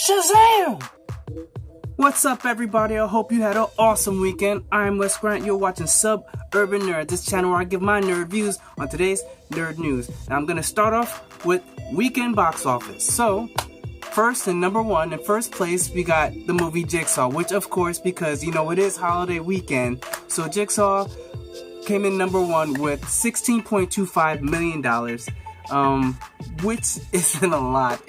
Shazam! What's up, everybody? I hope you had an awesome weekend. I'm Wes Grant. You're watching Suburban Nerd, this channel where I give my nerd reviews on today's nerd news. And I'm going to start off with weekend box office. So, first and number one, in first place, we got the movie Jigsaw, which, of course, because, you know, it is holiday weekend. So, Jigsaw came in number one with $16.25 million, which isn't a lot.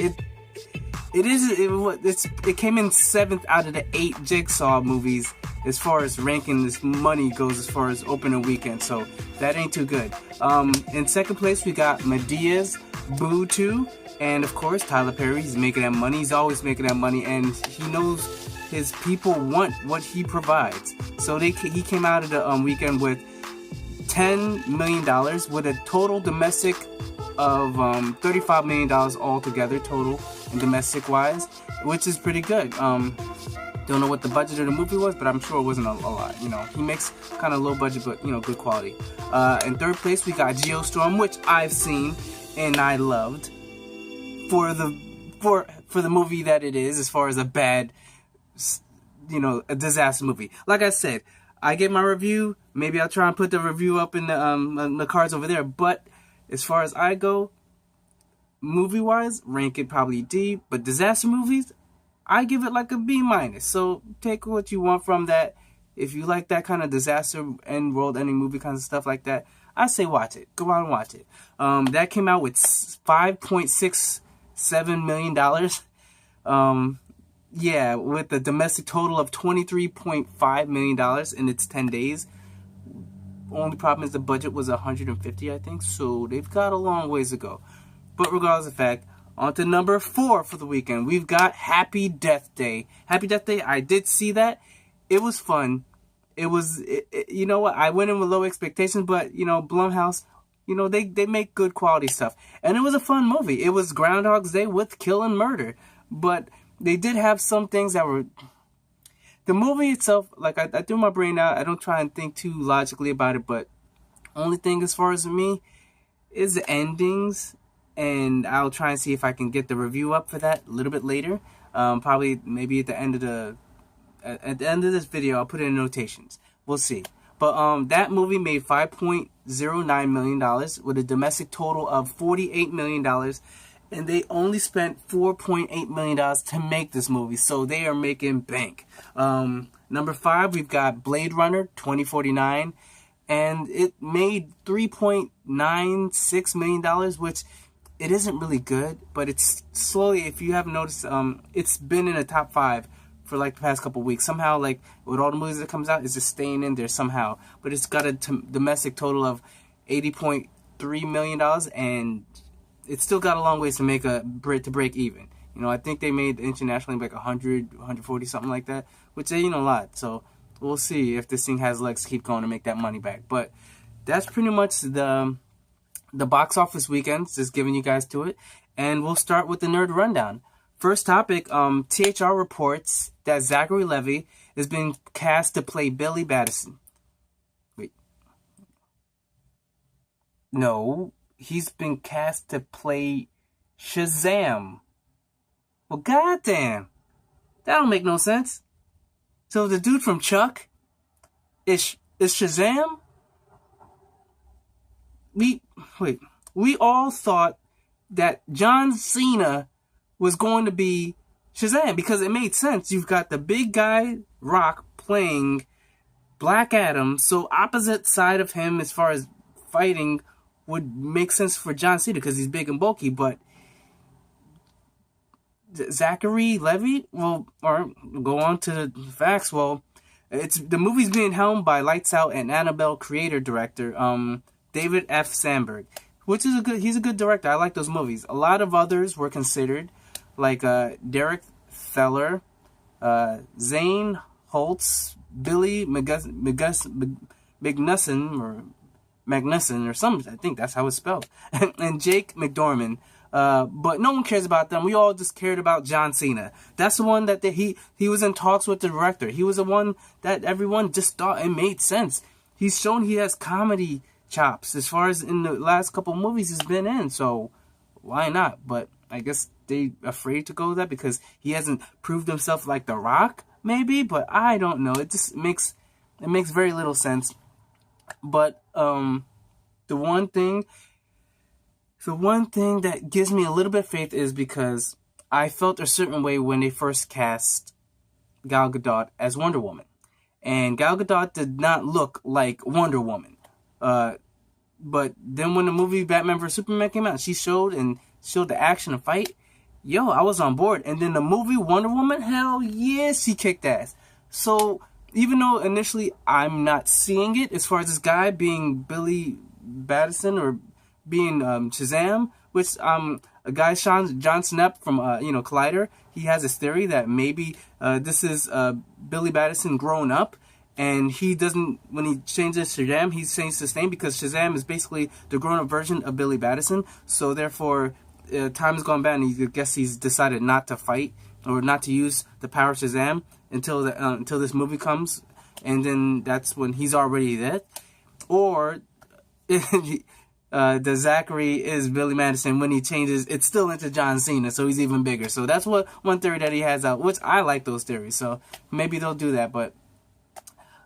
It came in 7th out of the 8 Jigsaw movies as far as ranking this money goes as far as opening weekend, so that ain't too good. In second place we got Medea's Boo 2, and of course Tyler Perry. He's making that money. He's always making that money, and he knows his people want what he provides. So he came out of the weekend with $10 million with a total domestic of $35 million altogether total and domestic wise, which is pretty good. Don't know what the budget of the movie was, but I'm sure it wasn't a lot. You know, he makes kind of low budget, but you know, good quality. In third place we got Geostorm, which I've seen and I loved for the movie that it is, as far as a bad, you know, a disaster movie. Like I said, I gave my review. Maybe I'll try and put the review up in the cards over there, but as far as I go, movie-wise, rank it probably D. But disaster movies, I give it like a B-. So take what you want from that. If you like that kind of disaster and world-ending movie kind of stuff like that, I say watch it. Go out and watch it. That came out with $5.67 million. Yeah, with a domestic total of $23.5 million in its 10 days. Only problem is the budget was $150, I think, so they've got a long ways to go. But regardless of the fact, on to number 4 for the weekend. We've got Happy Death Day. Happy Death Day, I did see that. It was fun. You know what, I went in with low expectations, but, you know, Blumhouse, you know, they make good quality stuff. And it was a fun movie. It was Groundhog's Day with kill and murder. But they did have some things that were... The movie itself, like, I threw my brain out. I don't try and think too logically about it, but only thing as far as me is the endings, and I'll try and see if I can get the review up for that a little bit later. Probably maybe at the end of this video, I'll put it in notations. We'll see. But that movie made $5.09 million with a domestic total of $48 million. And they only spent $4.8 million to make this movie, so they are making bank. Number 5, we've got Blade Runner 2049, and it made $3.96 million, which it isn't really good, but it's slowly, if you haven't noticed, it's been in the top 5 for like the past couple weeks. Somehow, like with all the movies that comes out, it's just staying in there somehow. But it's got a domestic total of $80.3 million, and it's still got a long ways to make to break even. You know, I think they made internationally like 100, 140, something like that, which ain't a lot. So we'll see if this thing has legs to keep going to make that money back. But that's pretty much the box office weekend, just giving you guys to it. And we'll start with the nerd rundown. First topic, THR reports that Zachary Levi is being cast to play Billy Batson. Wait. No. He's been cast to play Shazam. Well, goddamn. That don't make no sense. So the dude from Chuck is Shazam? We all thought that John Cena was going to be Shazam because it made sense. You've got the big guy, Rock, playing Black Adam, so opposite side of him as far as fighting would make sense for John Cena because he's big and bulky, but Zachary Levi, well, or go on to the facts. Well, the movie's being helmed by Lights Out and Annabelle creator director David F. Sandberg, which is he's a good director. I like those movies. A lot of others were considered, like Derek Theller, Zane Holtz, Billy Magnuson or something, I think that's how it's spelled, and Jake McDormand. But no one cares about them. We all just cared about John Cena. That's the one that he was in talks with the director. He was the one that everyone just thought it made sense. He's shown he has comedy chops as far as in the last couple movies he's been in, so why not? But I guess they afraid to go with that because he hasn't proved himself like The Rock, maybe, but I don't know. It just makes very little sense. But the one thing that gives me a little bit of faith is because I felt a certain way when they first cast Gal Gadot as Wonder Woman. And Gal Gadot did not look like Wonder Woman. But then when the movie Batman vs. Superman came out, she showed the action and fight. Yo, I was on board. And then the movie Wonder Woman, hell yeah, she kicked ass. So even though initially I'm not seeing it as far as this guy being Billy Batson or being Shazam, which a guy John Snap from Collider, he has this theory that maybe this is Billy Batson grown up, and he doesn't, when he changes Shazam, he changes his name because Shazam is basically the grown up version of Billy Batson. So therefore, time has gone by, and I guess he's decided not to fight or not to use the power of Shazam until this movie comes, and then that's when he's already dead. Or the Zachary is Billy Madison. When he changes, it's still into John Cena, so he's even bigger. So that's what one theory that he has out, which I like those theories. So maybe they'll do that. But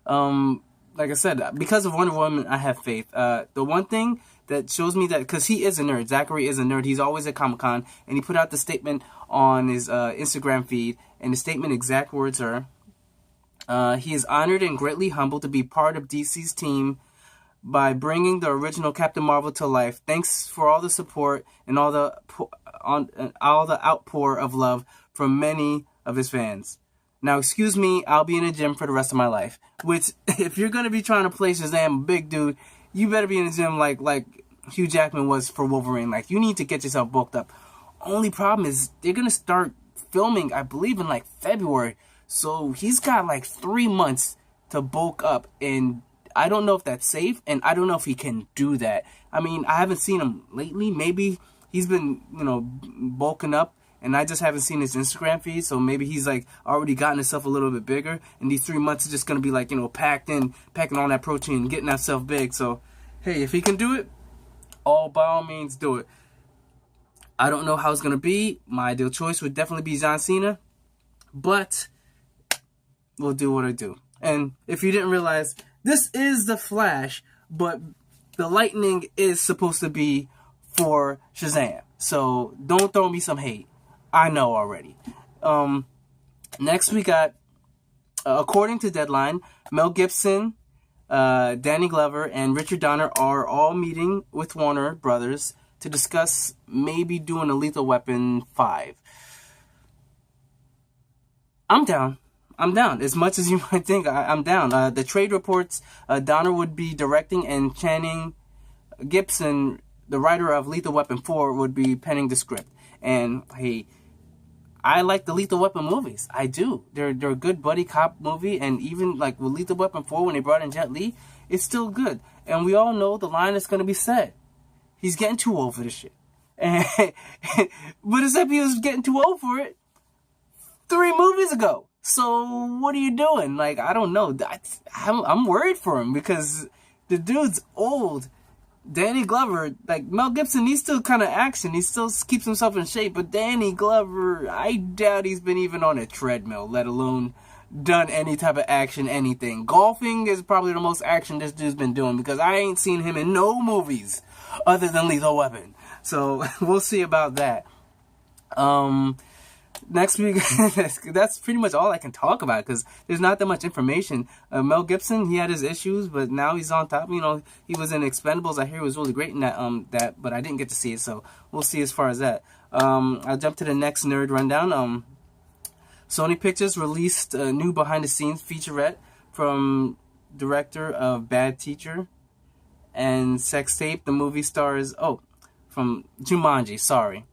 like I said, because of Wonder Woman, I have faith. The one thing that shows me that, because he is a nerd, Zachary is a nerd. He's always at Comic-Con, and he put out the statement on his Instagram feed, and the statement exact words are, he is honored and greatly humbled to be part of DC's team by bringing the original Captain Marvel to life. Thanks for all the support and all the outpour of love from many of his fans. Now, excuse me, I'll be in the gym for the rest of my life. Which, if you're going to be trying to play Shazam, big dude, you better be in the gym like Hugh Jackman was for Wolverine. Like, you need to get yourself bulked up. Only problem is, they're going to start filming, I believe, in February. So, he's got 3 months to bulk up, and I don't know if that's safe, and I don't know if he can do that. I mean, I haven't seen him lately. Maybe he's been, bulking up, and I just haven't seen his Instagram feed, so maybe he's, already gotten himself a little bit bigger, and these 3 months is just going to be, packing all that protein and getting himself big. So, hey, if he can do it, by all means, do it. I don't know how it's going to be. My ideal choice would definitely be John Cena, but we'll do what I do. And if you didn't realize, this is the Flash, but the lightning is supposed to be for Shazam. So don't throw me some hate. I know already. Next we got, according to Deadline, Mel Gibson, Danny Glover, and Richard Donner are all meeting with Warner Brothers to discuss maybe doing a Lethal Weapon 5. I'm down. As much as you might think, I'm down. The trade reports Donner would be directing, and Channing Gibson, the writer of Lethal Weapon 4, would be penning the script. And, hey, I like the Lethal Weapon movies. I do. They're a good buddy cop movie, and even, with Lethal Weapon 4, when they brought in Jet Li, it's still good. And we all know the line is going to be said. He's getting too old for this shit. But except he was getting too old for it 3 movies ago. So what are you doing? I don't know. I'm worried for him because the dude's old. Danny Glover, Mel Gibson, he's still kind of action. He still keeps himself in shape. But Danny Glover, I doubt he's been even on a treadmill, let alone done any type of action, anything. Golfing is probably the most action this dude's been doing because I ain't seen him in no movies other than Lethal Weapon. So we'll see about that. Next week, that's pretty much all I can talk about because there's not that much information. Mel Gibson, he had his issues, but now he's on top. He was in Expendables. I hear he was really great in that, but I didn't get to see it, so we'll see as far as that. I'll jump to the next nerd rundown. Sony Pictures released a new behind-the-scenes featurette from director of Bad Teacher and Sex Tape. The movie stars, from Jumanji, sorry.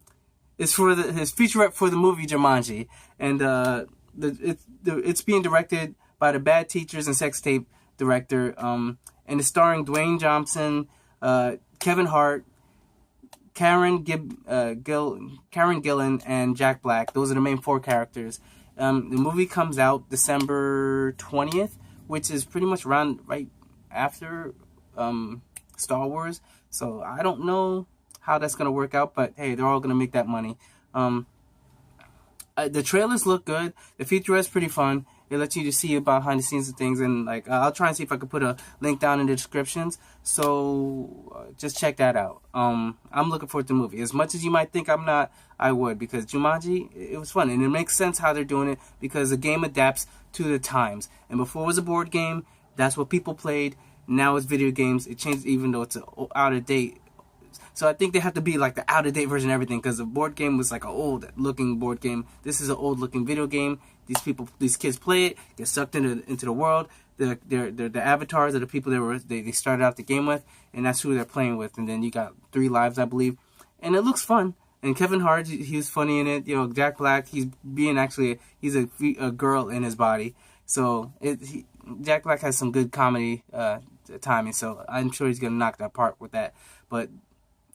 It's for his featurette for the movie Jumanji, and it's being directed by the Bad Teachers and Sex Tape director, and it's starring Dwayne Johnson, Kevin Hart, Karen Gillan, and Jack Black. Those are the main 4 characters. The movie comes out December 20th, which is pretty much right after Star Wars. So I don't know how that's going to work out, but hey, they're all going to make that money. The trailers look good. The featurette's pretty fun. It lets you to see about behind the scenes of things, and like I'll try and see if I could put a link down in the descriptions. So just check that out. I'm looking forward to the movie. As much as you might think I'm not, I would, because Jumanji, it was fun, and it makes sense how they're doing it because the game adapts to the times. And before it was a board game, that's what people played. Now it's video games. It changed, even though it's out of date. So I think they have to be like the out-of-date version of everything, because the board game was like an old-looking board game. This is an old-looking video game. These kids play it, get sucked into the world. The avatars are the people they started out the game with, and that's who they're playing with. And then you got 3 lives, I believe, and it looks fun. And Kevin Hart, he was funny in it. You know, Jack Black, he's a girl in his body. So Jack Black has some good comedy timing. So I'm sure he's gonna knock that part with that. But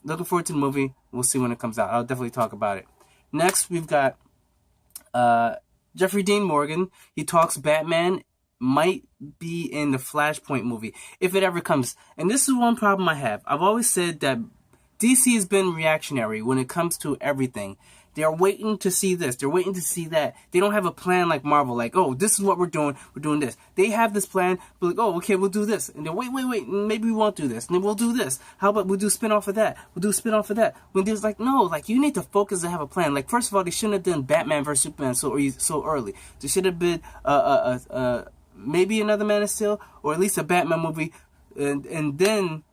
looking forward to the movie. We'll see when it comes out. I'll definitely talk about it. Next, we've got Jeffrey Dean Morgan. He talks Batman might be in the Flashpoint movie, if it ever comes. And this is one problem I have. I've always said that DC has been reactionary when it comes to everything. They're waiting to see this. They're waiting to see that. They don't have a plan like Marvel, like, oh, this is what we're doing. We're doing this. They have this plan, but like, oh, okay, we'll do this. And then wait, maybe we won't do this. And then we'll do this. How about we'll do a spin-off of that? We'll do a spin-off of that. When there's like, no, like, you need to focus and have a plan. Like, first of all, they shouldn't have done Batman vs. Superman so early. There should have been maybe another Man of Steel, or at least a Batman movie, and then,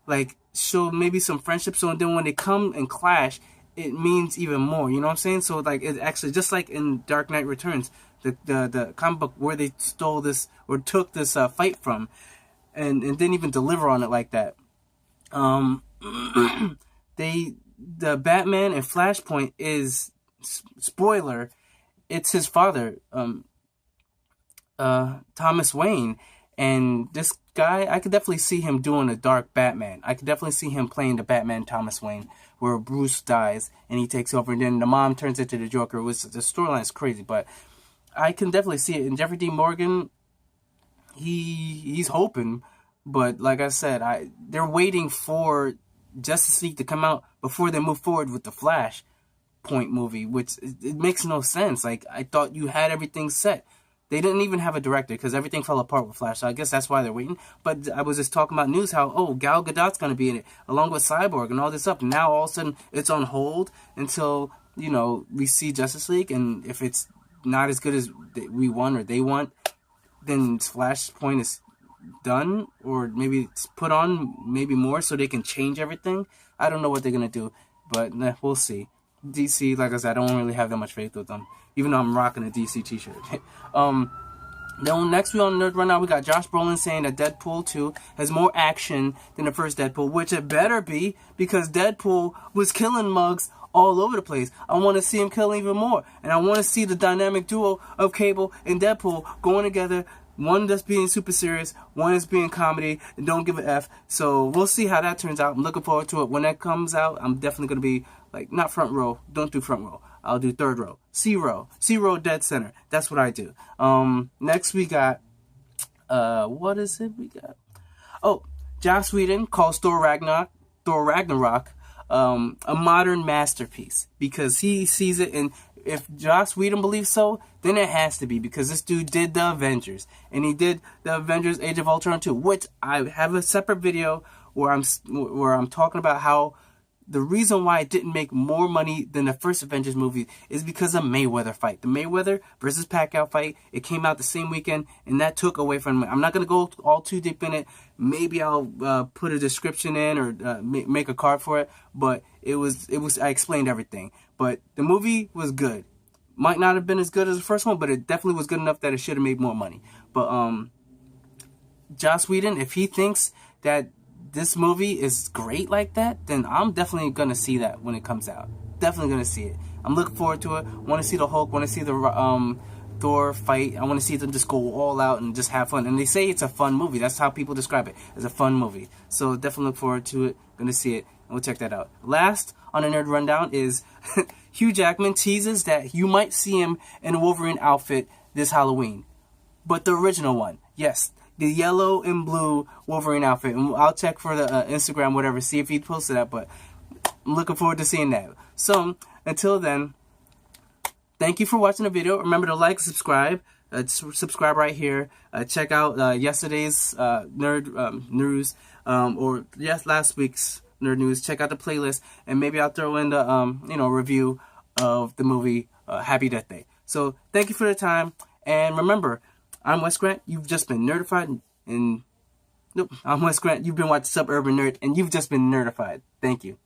like, show maybe some friendship. So then when they come and clash, it means even more, you know what I'm saying? So like, it actually, just like in Dark Knight Returns, the comic book where they stole this or took this fight from, and didn't even deliver on it like that. The Batman and Flashpoint is, spoiler, it's his father, Thomas Wayne, and this guy, I could definitely see him doing a dark Batman. I could definitely see him playing the Batman Thomas Wayne, where Bruce dies and he takes over, and then the mom turns into the Joker. The storyline is crazy, but I can definitely see it. And Jeffrey Dean Morgan, he's hoping, but like I said, they're waiting for Justice League to come out before they move forward with the Flashpoint movie, which it makes no sense. Like, I thought you had everything set. They didn't even have a director because everything fell apart with Flash. So I guess that's why they're waiting. But I was just talking about news how, oh, Gal Gadot's going to be in it along with Cyborg and all this stuff. Now all of a sudden it's on hold until, you know, we see Justice League. And if it's not as good as we want or they want, then Flashpoint is done, or maybe it's put on maybe more so they can change everything. I don't know what they're going to do, but we'll see. DC, like I said, I don't really have that much faith with them, even though I'm rocking a DC t-shirt. Then next we on Nerd Rundown, we got Josh Brolin saying that Deadpool 2 has more action than the first Deadpool, which it better be, because Deadpool was killing mugs all over the place. I want to see him kill even more, and I want to see the dynamic duo of Cable and Deadpool going together. One that's being super serious, one is being comedy, and don't give a F. So we'll see how that turns out. I'm looking forward to it. When that comes out, I'm definitely going to be, like, not front row. Don't do front row. I'll do third row. C row. C row dead center. That's what I do. Next we got, what is it we got? Oh, Joss Whedon calls Thor Ragnarok, a modern masterpiece, because he sees it, and if Joss Whedon believes so, then it has to be, because this dude did the Avengers, and he did the Avengers Age of Ultron 2, which I have a separate video where I'm talking about how the reason why it didn't make more money than the first Avengers movie is because of Mayweather fight. The Mayweather versus Pacquiao fight, it came out the same weekend, and that took away from it. I'm not going to go all too deep in it. Maybe I'll put a description in, or make a card for it, but it was I explained everything. But the movie was good. Might not have been as good as the first one, but it definitely was good enough that it should have made more money. But Joss Whedon, if he thinks that this movie is great like that, then I'm definitely going to see that when it comes out. Definitely going to see it. I'm looking forward to it. Want to see the Hulk. Want to see the Thor fight. I want to see them just go all out and just have fun. And they say it's a fun movie. That's how people describe it, as a fun movie. So definitely look forward to it. Going to see it. And we'll check that out. Last on the Nerd Rundown is Hugh Jackman teases that you might see him in a Wolverine outfit this Halloween. But the original one. Yes. The yellow and blue Wolverine outfit. And I'll check for the Instagram, whatever, see if he posted that. But I'm looking forward to seeing that. So, until then, thank you for watching the video. Remember to like, subscribe. Subscribe right here. Check out yesterday's nerd news, or last week's nerd news. Check out the playlist, and maybe I'll throw in the review of the movie Happy Death Day. So thank you for the time, and remember, I'm Wes Grant. You've just been nerdified, I'm Wes Grant. You've been watching Suburban Nerd, and you've just been nerdified. Thank you.